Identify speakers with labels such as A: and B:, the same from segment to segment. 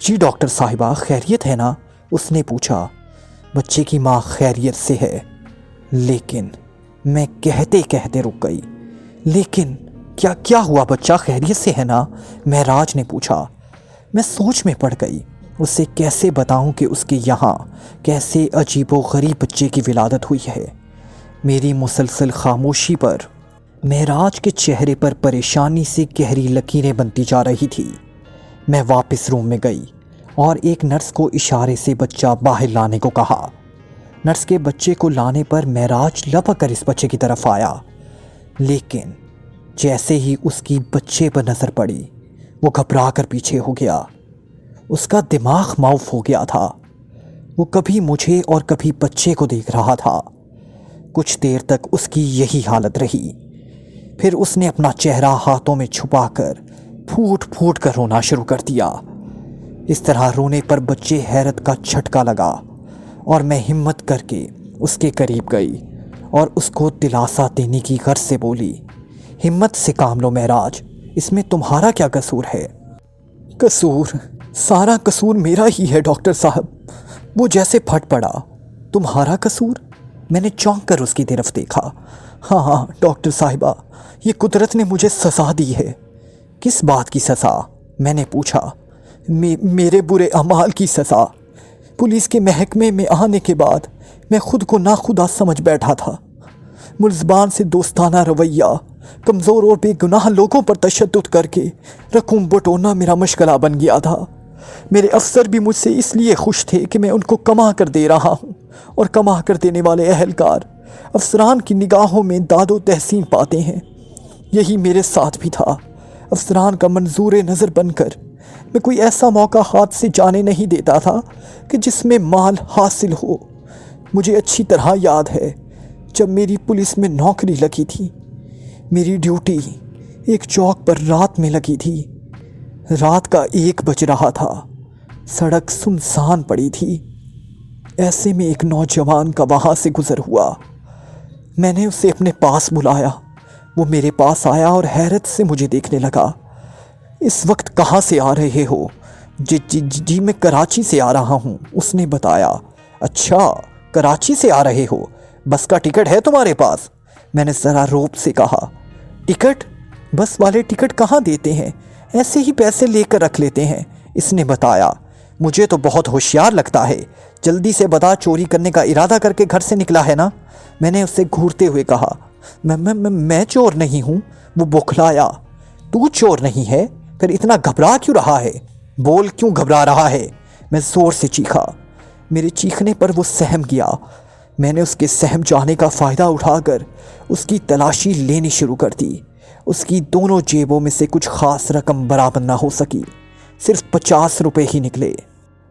A: جی doctor صاحبہ خیریت ہے نا؟ اس نے پوچھا۔ بچے کی ماں خیریت سے ہے، لیکن میں کہتے کہتے رک گئی۔ لیکن کیا ہوا، بچہ خیریت سے ہے نا؟ معراج نے پوچھا۔ میں سوچ میں پڑ گئی، اسے کیسے بتاؤں کہ اس کے یہاں کیسے عجیب و غریب بچے کی ولادت ہوئی ہے۔ میری مسلسل خاموشی پر معراج کے چہرے پر پریشانی سے گہری لکیریں بنتی جا رہی تھی۔ میں واپس روم میں گئی اور ایک نرس کو اشارے سے بچہ باہر لانے کو کہا۔ نرس کے بچے کو لانے پر معراج لپک کر اس بچے کی طرف آیا، لیکن جیسے ہی اس کی بچے پر نظر پڑی وہ گھبرا کر پیچھے ہو گیا۔ اس کا دماغ معاف ہو گیا تھا۔ وہ کبھی مجھے اور کبھی بچے کو دیکھ رہا تھا۔ کچھ دیر تک اس کی یہی حالت رہی، پھر اس نے اپنا چہرہ ہاتھوں میں چھپا کر پھوٹ پھوٹ کر رونا شروع کر دیا۔ اس طرح رونے پر بچے حیرت کا جھٹکا لگا اور میں ہمت کر کے اس کے قریب گئی اور اس کو دلاسا دینے کی غرض سے بولی، ہمت سے کام لو معراج، اس میں تمہارا کیا قصور ہے؟ قصور؟ سارا قصور میرا ہی ہے ڈاکٹر صاحب۔ وہ جیسے پھٹ پڑا۔ تمہارا قصور؟ میں نے چونک کر اس کی طرف دیکھا۔ ہاں ڈاکٹر صاحبہ، یہ قدرت نے مجھے سزا دی ہے۔ کس بات کی سزا؟ میں نے پوچھا۔ میرے برے اعمال کی سزا۔ پولیس کے محکمے میں آنے کے بعد میں خود کو ناخدا سمجھ بیٹھا تھا۔ ملزمان سے دوستانہ رویہ، کمزور اور بے گناہ لوگوں پر تشدد کر کے رقوم بٹورنا میرا مشغلہ بن گیا تھا۔ میرے افسر بھی مجھ سے اس لیے خوش تھے کہ میں ان کو کما کر دے رہا ہوں، اور کما کر دینے والے اہلکار افسران کی نگاہوں میں داد و تحسین پاتے ہیں۔ یہی میرے ساتھ بھی تھا۔ افسران کا منظور نظر بن کر میں کوئی ایسا موقع ہاتھ سے جانے نہیں دیتا تھا کہ جس میں مال حاصل ہو۔ مجھے اچھی طرح یاد ہے جب میری پولیس میں نوکری لگی تھی، میری ڈیوٹی ایک چوک پر رات میں لگی تھی۔ رات کا 1 بج رہا تھا، سڑک سنسان پڑی تھی۔ ایسے میں ایک نوجوان کا وہاں سے گزر ہوا۔ میں نے اسے اپنے پاس بلایا۔ وہ میرے پاس آیا اور حیرت سے مجھے دیکھنے لگا۔ اس وقت کہاں سے آ رہے ہو؟ جی میں کراچی سے آ رہا ہوں، اس نے بتایا۔ اچھا، کراچی سے آ رہے ہو؟ بس کا ٹکٹ ہے تمہارے پاس؟ میں نے ذرا روب سے کہا۔ ٹکٹ؟ بس والے ٹکٹ کہاں دیتے ہیں، ایسے ہی پیسے لے کر رکھ لیتے ہیں، اس نے بتایا۔ مجھے تو بہت ہوشیار لگتا ہے، جلدی سے بتا، چوری کرنے کا ارادہ کر کے گھر سے نکلا ہے نا؟ میں نے اس سے گھورتے ہوئے کہا۔ میں چور نہیں ہوں، وہ بوکھلایا۔ تو چور نہیں ہے، پھر اتنا گھبرا کیوں رہا ہے؟ بول، کیوں گھبرا رہا ہے؟ میں زور سے چیخا۔ میرے چیخنے پر وہ سہم گیا۔ میں نے اس کے سہم جانے کا فائدہ اٹھا کر اس کی تلاشی لینی شروع کر دی۔ اس کی دونوں جیبوں میں سے کچھ خاص رقم برآمد نہ ہو سکی، صرف 50 روپے ہی نکلے۔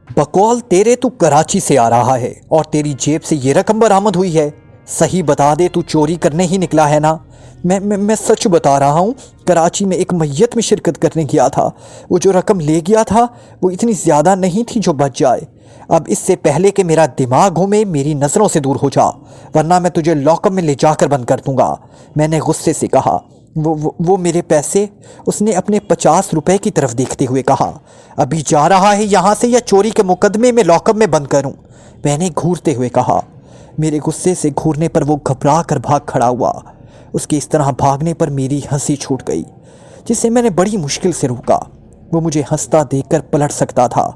A: بقول تیرے، تو کراچی سے آ رہا ہے اور تیری جیب سے یہ رقم برآمد ہوئی ہے؟ صحیح بتا دے، تو چوری کرنے ہی نکلا ہے نا؟ میں سچ بتا رہا ہوں، کراچی میں ایک میت میں شرکت کرنے گیا تھا۔ وہ جو رقم لے گیا تھا وہ اتنی زیادہ نہیں تھی جو بچ جائے۔ اب اس سے پہلے کہ میرا دماغ گھومے، میری نظروں سے دور ہو جا، ورنہ میں تجھے لاک اپ میں لے جا کر بند کر دوں گا، میں نے غصے سے کہا۔ وہ میرے پیسے؟ اس نے اپنے 50 روپے کی طرف دیکھتے ہوئے کہا۔ ابھی جا رہا ہے یہاں سے یا چوری کے مقدمے میں لاک اپ میں بند کروں؟ میں نے گھورتے ہوئے کہا۔ میرے غصے سے گھورنے پر وہ گھبرا کر بھاگ کھڑا ہوا۔ اس کے اس طرح بھاگنے پر میری ہنسی چھوٹ گئی، جسے میں نے بڑی مشکل سے روکا۔ وہ مجھے ہنستا دیکھ کر پلٹ سکتا تھا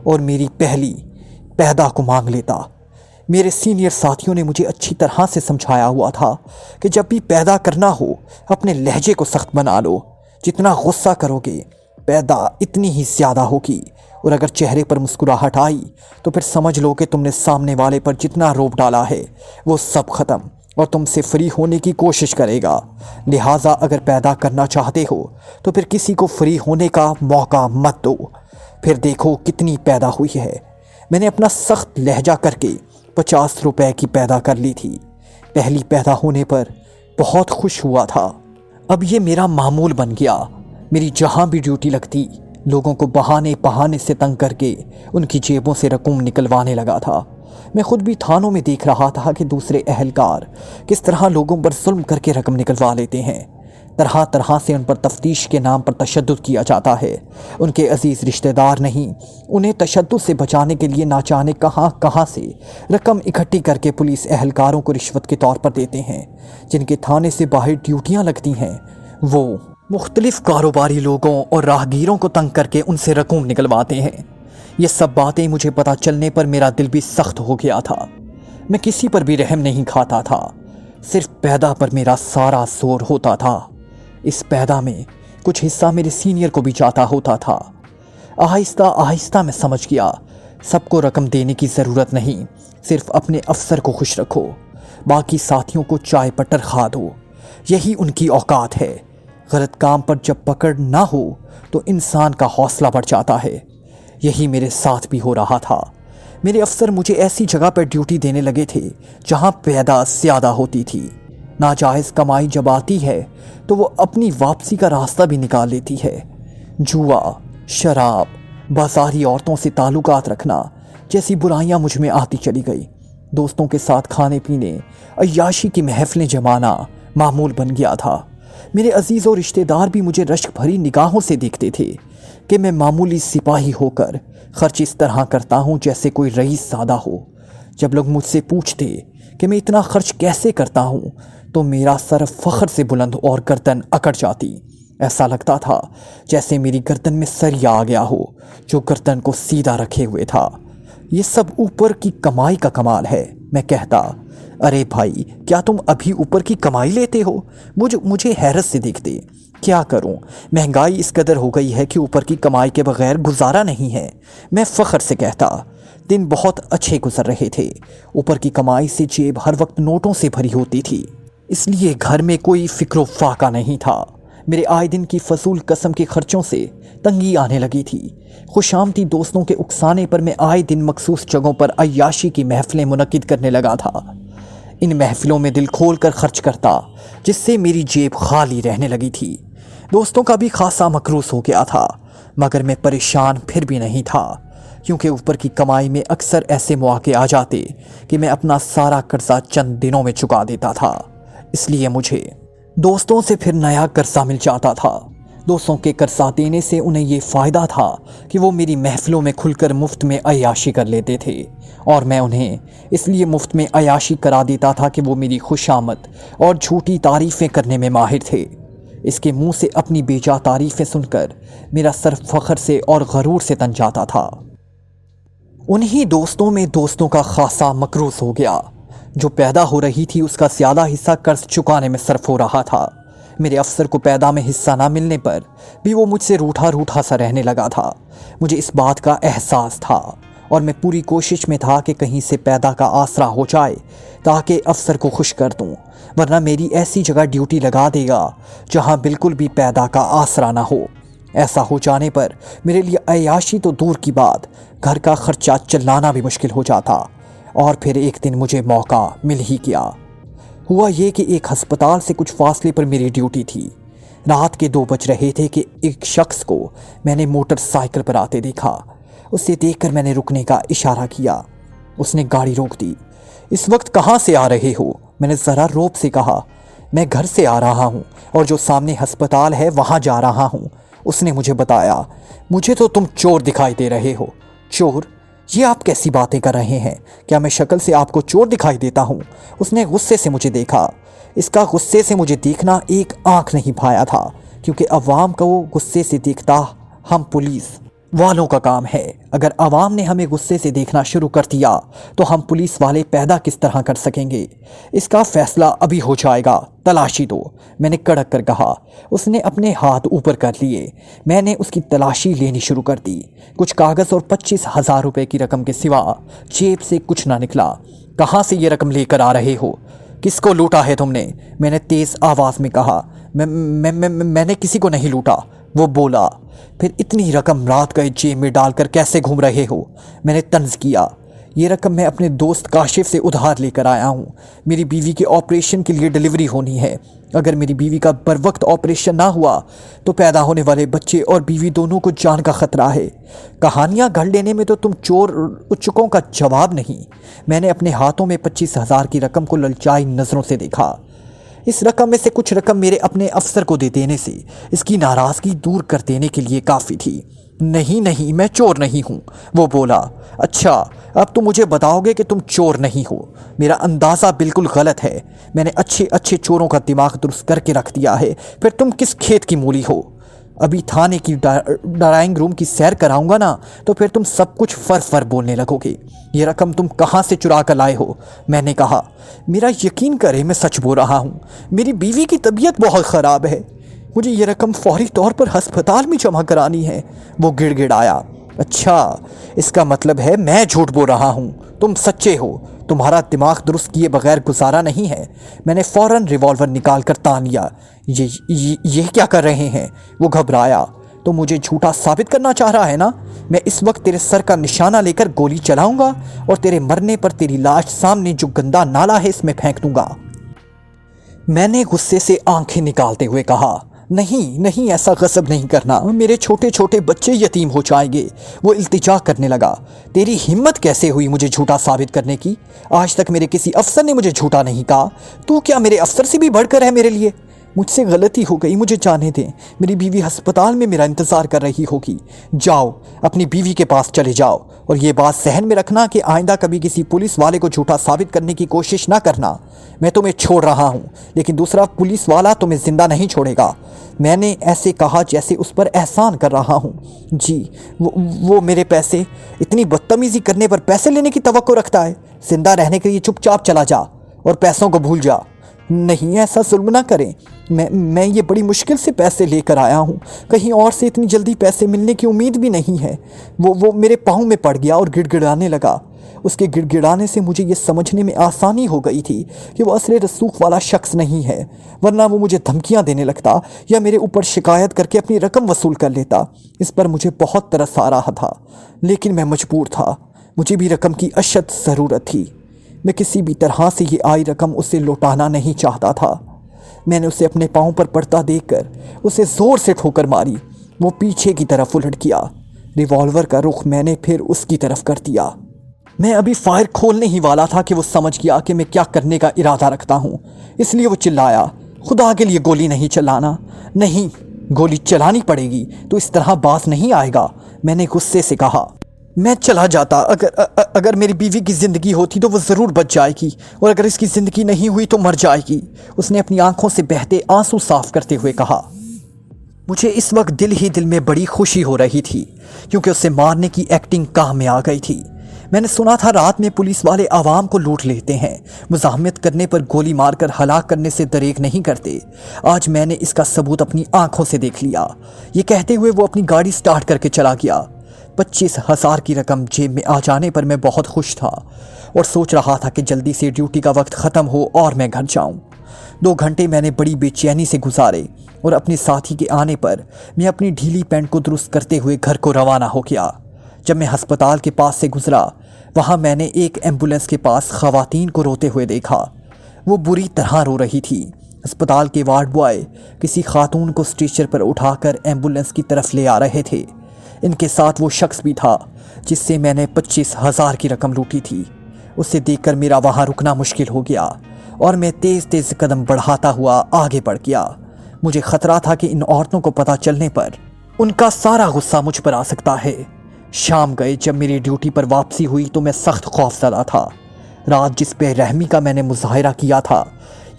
A: اور میری پہلی پیدا کو مانگ لیتا۔ میرے سینئر ساتھیوں نے مجھے اچھی طرح سے سمجھایا ہوا تھا کہ جب بھی پیدا کرنا ہو اپنے لہجے کو سخت بنا لو، جتنا غصہ کرو گے پیدا اتنی ہی زیادہ ہوگی، اور اگر چہرے پر مسکراہٹ آئی تو پھر سمجھ لو کہ تم نے سامنے والے پر جتنا روب ڈالا ہے وہ سب ختم، اور تم سے فری ہونے کی کوشش کرے گا۔ لہٰذا اگر پیدا کرنا چاہتے ہو تو پھر کسی کو فری ہونے کا موقع مت دو، پھر دیکھو کتنی پیدا ہوئی ہے۔ میں نے اپنا سخت لہجہ کر کے 50 روپے کی پیدا کر لی تھی۔ پہلی پیدا ہونے پر بہت خوش ہوا تھا۔ اب یہ میرا معمول بن گیا۔ میری جہاں بھی ڈیوٹی لگتی، لوگوں کو بہانے سے تنگ کر کے ان کی جیبوں سے رقم نکلوانے لگا تھا۔ میں خود بھی تھانوں میں دیکھ رہا تھا کہ دوسرے اہلکار کس طرح لوگوں پر ظلم کر کے رقم نکلوا لیتے ہیں۔ طرح طرح سے ان پر تفتیش کے نام پر تشدد کیا جاتا ہے۔ ان کے عزیز رشتہ دار نہیں، انہیں تشدد سے بچانے کے لیے نہ جانے کہاں کہاں سے رقم اکٹھی کر کے پولیس اہلکاروں کو رشوت کے طور پر دیتے ہیں۔ جن کے تھانے سے باہر ڈیوٹیاں لگتی ہیں، وہ مختلف کاروباری لوگوں اور راہگیروں کو تنگ کر کے ان سے رقوم نکلواتے ہیں۔ یہ سب باتیں مجھے پتہ چلنے پر میرا دل بھی سخت ہو گیا تھا۔ میں کسی پر بھی رحم نہیں کھاتا تھا، صرف پیدا پر میرا سارا زور ہوتا تھا۔ اس پیدا میں کچھ حصہ میرے سینئر کو بھی جاتا ہوتا تھا۔ آہستہ آہستہ میں سمجھ گیا، سب کو رقم دینے کی ضرورت نہیں، صرف اپنے افسر کو خوش رکھو، باقی ساتھیوں کو چائے پٹر کھا دو، یہی ان کی اوقات ہے۔ غلط کام پر جب پکڑ نہ ہو تو انسان کا حوصلہ بڑھ جاتا ہے۔ یہی میرے ساتھ بھی ہو رہا تھا۔ میرے افسر مجھے ایسی جگہ پر ڈیوٹی دینے لگے تھے جہاں پیدا زیادہ ہوتی تھی۔ ناجائز کمائی جب آتی ہے تو وہ اپنی واپسی کا راستہ بھی نکال لیتی ہے۔ جوا، شراب، بازاری عورتوں سے تعلقات رکھنا جیسی برائیاں مجھ میں آتی چلی گئی۔ دوستوں کے ساتھ کھانے پینے، عیاشی کی محفلیں جمانا معمول بن گیا تھا۔ میرے عزیز و رشتہ دار بھی مجھے رشک بھری نگاہوں سے دیکھتے تھے کہ میں معمولی سپاہی ہو کر خرچ اس طرح کرتا ہوں جیسے کوئی رئیس زادہ ہو۔ جب لوگ مجھ سے پوچھتے کہ میں اتنا خرچ کیسے کرتا ہوں تو میرا سر فخر سے بلند اور گردن اکڑ جاتی۔ ایسا لگتا تھا جیسے میری گردن میں سریا آ گیا ہو جو گردن کو سیدھا رکھے ہوئے تھا۔ یہ سب اوپر کی کمائی کا کمال ہے، میں کہتا۔ ارے بھائی، کیا تم ابھی اوپر کی کمائی لیتے ہو؟ مجھے حیرت سے دیکھتے۔ کیا کروں، مہنگائی اس قدر ہو گئی ہے کہ اوپر کی کمائی کے بغیر گزارا نہیں ہے، میں فخر سے کہتا۔ دن بہت اچھے گزر رہے تھے۔ اوپر کی کمائی سے جیب ہر وقت نوٹوں سے بھری ہوتی تھی، اس لیے گھر میں کوئی فکر و فاقہ نہیں تھا۔ میرے آئے دن کی فضول قسم کے خرچوں سے تنگی آنے لگی تھی۔ خوش آمدی دوستوں کے اکسانے پر میں آئے دن مخصوص جگہوں پر عیاشی کی محفلیں منعقد کرنے لگا تھا۔ ان محفلوں میں دل کھول کر خرچ کرتا، جس سے میری جیب خالی رہنے لگی تھی۔ دوستوں کا بھی خاصا مکروس ہو گیا تھا، مگر میں پریشان پھر بھی نہیں تھا، کیونکہ اوپر کی کمائی میں اکثر ایسے مواقع آ جاتے کہ میں اپنا سارا قرضہ چند دنوں میں چکا دیتا تھا۔ اس لیے مجھے دوستوں سے پھر نیا قرضہ مل جاتا تھا۔ دوستوں کے قرضہ دینے سے انہیں یہ فائدہ تھا کہ وہ میری محفلوں میں کھل کر مفت میں عیاشی کر لیتے تھے، اور میں انہیں اس لیے مفت میں عیاشی کرا دیتا تھا کہ وہ میری خوش آمد اور جھوٹی تعریفیں کرنے میں ماہر تھے۔ اس کے منہ سے اپنی بیجا تعریفیں سن کر میرا سر فخر سے اور غرور سے تن جاتا تھا۔ انہی دوستوں میں دوستوں کا خاصا مکروس ہو گیا۔ جو پیدا ہو رہی تھی اس کا زیادہ حصہ قرض چکانے میں صرف ہو رہا تھا۔ میرے افسر کو پیدا میں حصہ نہ ملنے پر بھی وہ مجھ سے روٹھا روٹھا سا رہنے لگا تھا۔ مجھے اس بات کا احساس تھا اور میں پوری کوشش میں تھا کہ کہیں سے پیدا کا آسرا ہو جائے تاکہ افسر کو خوش کر دوں، ورنہ میری ایسی جگہ ڈیوٹی لگا دے گا جہاں بالکل بھی پیدا کا آسرا نہ ہو۔ ایسا ہو جانے پر میرے لیے عیاشی تو دور کی بات، گھر کا خرچہ چلانا بھی مشکل ہو جاتا۔ اور پھر ایک دن مجھے موقع مل ہی گیا۔ ہوا یہ کہ ایک ہسپتال سے کچھ فاصلے پر میری ڈیوٹی تھی۔ رات کے 2 بج رہے تھے کہ ایک شخص کو میں نے موٹر سائیکل پر آتے دیکھا۔ اسے دیکھ کر میں نے رکنے کا اشارہ کیا۔ اس نے گاڑی روک دی۔ اس وقت کہاں سے آ رہے ہو؟ میں نے ذرا روب سے کہا۔ میں گھر سے آ رہا ہوں اور جو سامنے ہسپتال ہے وہاں جا رہا ہوں۔ اس نے مجھے بتایا۔ مجھے تو تم چور دکھائی دے رہے ہو۔ چور؟ یہ آپ کیسی باتیں کر رہے ہیں؟ کیا میں شکل سے آپ کو چور دکھائی دیتا ہوں؟ اس نے غصے سے مجھے دیکھا۔ اس کا غصے سے مجھے دیکھنا ایک آنکھ نہیں بھایا تھا، کیونکہ عوام کو وہ غصے سے دیکھتا ہم پولیس والوں کا کام ہے۔ اگر عوام نے ہمیں غصے سے دیکھنا شروع کر دیا تو ہم پولیس والے پیدا کس طرح کر سکیں گے؟ اس کا فیصلہ ابھی ہو جائے گا، تلاشی دو، میں نے کڑک کر کہا۔ اس نے اپنے ہاتھ اوپر کر لیے۔ میں نے اس کی تلاشی لینی شروع کر دی۔ کچھ کاغذ اور 25,000 روپے کی رقم کے سوا جیب سے کچھ نہ نکلا۔ کہاں سے یہ رقم لے کر آ رہے ہو؟ کس کو لوٹا ہے تم نے؟ میں نے تیز آواز میں کہا۔ میں نے کسی کو نہیں لوٹا، وہ بولا۔ پھر اتنی رقم رات گئے جیب میں ڈال کر کیسے گھوم رہے ہو؟ میں نے طنز کیا۔ یہ رقم میں اپنے دوست کاشف سے ادھار لے کر آیا ہوں۔ میری بیوی کے آپریشن کے لیے ڈیلیوری ہونی ہے۔ اگر میری بیوی کا بر وقت آپریشن نہ ہوا تو پیدا ہونے والے بچے اور بیوی دونوں کو جان کا خطرہ ہے۔ کہانیاں گھڑ لینے میں تو تم چور اچکوں کا جواب نہیں۔ میں نے اپنے ہاتھوں میں 25,000 کی رقم کو للچائی نظروں سے دیکھا۔ اس رقم میں سے کچھ رقم میرے اپنے افسر کو دے دینے سے اس کی ناراضگی دور کر دینے کے لیے کافی تھی۔ نہیں میں چور نہیں ہوں، وہ بولا۔ اچھا، اب تم مجھے بتاؤ گے کہ تم چور نہیں ہو؟ میرا اندازہ بالکل غلط ہے، میں نے اچھے چوروں کا دماغ درست کر کے رکھ دیا ہے، پھر تم کس کھیت کی مولی ہو؟ ابھی تھانے کی ڈرائنگ روم کی سیر کراؤں گا نا تو پھر تم سب کچھ فر بولنے لگو گے۔ یہ رقم تم کہاں سے چرا کر لائے ہو؟ میں نے کہا، میرا یقین کرے میں سچ بول رہا ہوں، میری بیوی کی طبیعت بہت خراب ہے، مجھے یہ رقم فوری طور پر ہسپتال میں جمع کرانی ہے۔ وہ گڑ گڑایا۔ اچھا، اس کا مطلب ہے میں جھوٹ بول رہا ہوں، تم سچے ہو، تمہارا دماغ درست کیے بغیر گزارا نہیں ہے۔ میں نے فوراً ریوالور نکال کر تان لیا۔ یہ کیا کر رہے ہیں؟ وہ گھبرایا۔ تو مجھے جھوٹا ثابت کرنا چاہ رہا ہے نا؟ میں اس وقت تیرے سر کا نشانہ لے کر گولی چلاؤں گا اور تیرے مرنے پر تیری لاش سامنے جو گندا نالا ہے اس میں پھینک دوں گا۔ میں نے غصے سے آنکھیں نکالتے ہوئے کہا، نہیں ایسا غصب نہیں کرنا، میرے چھوٹے بچے یتیم ہو جائیں گے۔ وہ التجا کرنے لگا۔ تیری ہمت کیسے ہوئی مجھے جھوٹا ثابت کرنے کی؟ آج تک میرے کسی افسر نے مجھے جھوٹا نہیں کہا، تو کیا میرے افسر سے بھی بڑھ کر ہے میرے لیے؟ مجھ سے غلطی ہو گئی، مجھے جانے دیں، میری بیوی ہسپتال میں میرا انتظار کر رہی ہوگی۔ جاؤ، اپنی بیوی کے پاس چلے جاؤ، اور یہ بات ذہن میں رکھنا کہ آئندہ کبھی کسی پولیس والے کو جھوٹا ثابت کرنے کی کوشش نہ کرنا۔ میں تمہیں چھوڑ رہا ہوں، لیکن دوسرا پولیس والا تمہیں زندہ نہیں چھوڑے گا۔ میں نے ایسے کہا جیسے اس پر احسان کر رہا ہوں۔ جی، وہ میرے پیسے، اتنی بدتمیزی کرنے پر پیسے لینے کی توقع رکھتا ہے؟ زندہ رہنے کے لیے چپ چاپ چلا جا اور پیسوں کو بھول جا۔ نہیں، ایسا ظلم نہ کریں، میں یہ بڑی مشکل سے پیسے لے کر آیا ہوں، کہیں اور سے اتنی جلدی پیسے ملنے کی امید بھی نہیں ہے۔ وہ میرے پاؤں میں پڑ گیا اور گڑ گڑانے لگا۔ اس کے گڑ گڑانے سے مجھے یہ سمجھنے میں آسانی ہو گئی تھی کہ وہ اصل رسوخ والا شخص نہیں ہے، ورنہ وہ مجھے دھمکیاں دینے لگتا یا میرے اوپر شکایت کر کے اپنی رقم وصول کر لیتا۔ اس پر مجھے بہت ترس آ رہا تھا، لیکن میں مجبور تھا، مجھے بھی رقم کی اشد ضرورت تھی۔ میں کسی بھی طرح سے یہ آئی رقم اسے لوٹانا نہیں چاہتا تھا۔ میں نے اسے اپنے پاؤں پر پڑتا دیکھ کر اسے زور سے ٹھوکر ماری۔ وہ پیچھے کی طرف الٹ گیا۔ ریوالور کا رخ میں نے پھر اس کی طرف کر دیا۔ میں ابھی فائر کھولنے ہی والا تھا کہ وہ سمجھ گیا کہ میں کیا کرنے کا ارادہ رکھتا ہوں، اس لیے وہ چلایا، خدا کے لیے گولی نہیں چلانا۔ نہیں، گولی چلانی پڑے گی، تو اس طرح باز نہیں آئے گا۔ میں نے غصے سے کہا۔ میں چلا جاتا، اگر میری بیوی کی زندگی ہوتی تو وہ ضرور بچ جائے گی، اور اگر اس کی زندگی نہیں ہوئی تو مر جائے گی۔ اس نے اپنی آنکھوں سے بہتے آنسو صاف کرتے ہوئے کہا۔ مجھے اس وقت دل میں بڑی خوشی ہو رہی تھی، کیونکہ اسے مارنے کی ایکٹنگ کام میں آ گئی تھی۔ میں نے سنا تھا رات میں پولیس والے عوام کو لوٹ لیتے ہیں، مزاحمت کرنے پر گولی مار کر ہلاک کرنے سے دریغ نہیں کرتے۔ آج میں نے اس کا ثبوت اپنی آنکھوں سے دیکھ لیا۔ یہ کہتے ہوئے وہ اپنی گاڑی سٹارٹ کر کے چلا گیا۔ 25,000 کی رقم جیب میں آ جانے پر میں بہت خوش تھا اور سوچ رہا تھا کہ جلدی سے ڈیوٹی کا وقت ختم ہو اور میں گھر جاؤں۔ 2 گھنٹے میں نے بڑی بے چینی سے گزارے اور اپنے ساتھی کے آنے پر میں اپنی ڈھیلی پینٹ کو درست کرتے ہوئے گھر کو روانہ ہو گیا۔ جب میں ہسپتال کے پاس سے گزرا، وہاں میں نے ایک ایمبولینس کے پاس خواتین کو روتے ہوئے دیکھا۔ وہ بری طرح رو رہی تھی۔ ہسپتال کے وارڈ بوائے کسی خاتون کو اسٹریچر پر اٹھا کر ایمبولینس کی طرف لے آ رہے تھے۔ ان کے ساتھ وہ شخص بھی تھا جس سے میں نے 25,000 کی رقم لوٹی تھی۔ اسے دیکھ کر میرا وہاں رکنا مشکل ہو گیا اور میں تیز قدم بڑھاتا ہوا آگے بڑھ گیا۔ مجھے خطرہ تھا کہ ان عورتوں کو پتہ چلنے پر ان کا سارا غصہ مجھ پر آ سکتا ہے۔ شام گئے، جب میری ڈیوٹی پر واپسی ہوئی تو میں سخت خوف زدہ تھا۔ رات جس بے رحمی کا میں نے مظاہرہ کیا تھا،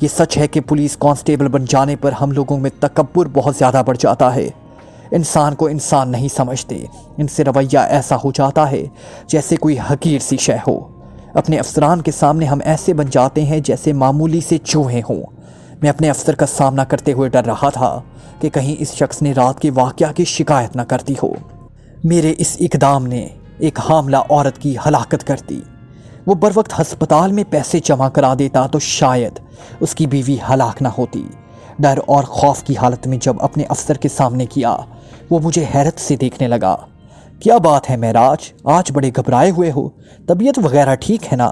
A: یہ سچ ہے کہ پولیس کانسٹیبل بن جانے پر ہم لوگوں میں تکبر بہت زیادہ بڑھ جاتا ہے۔ انسان کو انسان نہیں سمجھتے، ان سے رویہ ایسا ہو جاتا ہے جیسے کوئی حقیر سی شے ہو۔ اپنے افسران کے سامنے ہم ایسے بن جاتے ہیں جیسے معمولی سے چوہے ہوں۔ میں اپنے افسر کا سامنا کرتے ہوئے ڈر رہا تھا کہ کہیں اس شخص نے رات کے واقعہ کی شکایت نہ کر دی ہو۔ میرے اس اقدام نے ایک حاملہ عورت کی ہلاکت کر دی۔ وہ بروقت ہسپتال میں پیسے جمع کرا دیتا تو شاید اس کی بیوی ہلاک نہ ہوتی۔ ڈر اور خوف کی حالت میں جب اپنے افسر کے سامنے کیا، وہ مجھے حیرت سے دیکھنے لگا۔ کیا بات ہے معراج، آج بڑے گھبرائے ہوئے ہو، طبیعت وغیرہ ٹھیک ہے نا؟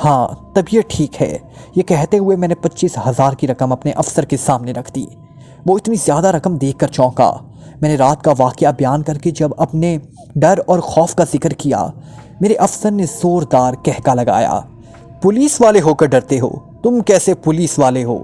A: ہاں، طبیعت ٹھیک ہے، یہ کہتے ہوئے میں نے 25,000 کی رقم اپنے افسر کے سامنے رکھ دی۔ وہ اتنی زیادہ رقم دیکھ کر چونکا۔ میں نے رات کا واقعہ بیان کر کے جب اپنے ڈر اور خوف کا ذکر کیا، میرے افسر نے زوردار کہکا لگایا۔ پولیس والے ہو کر ڈرتے ہو؟ تم کیسے پولیس والے ہو؟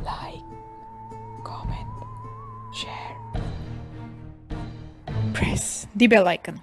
B: Like, comment, share. Press the bell icon.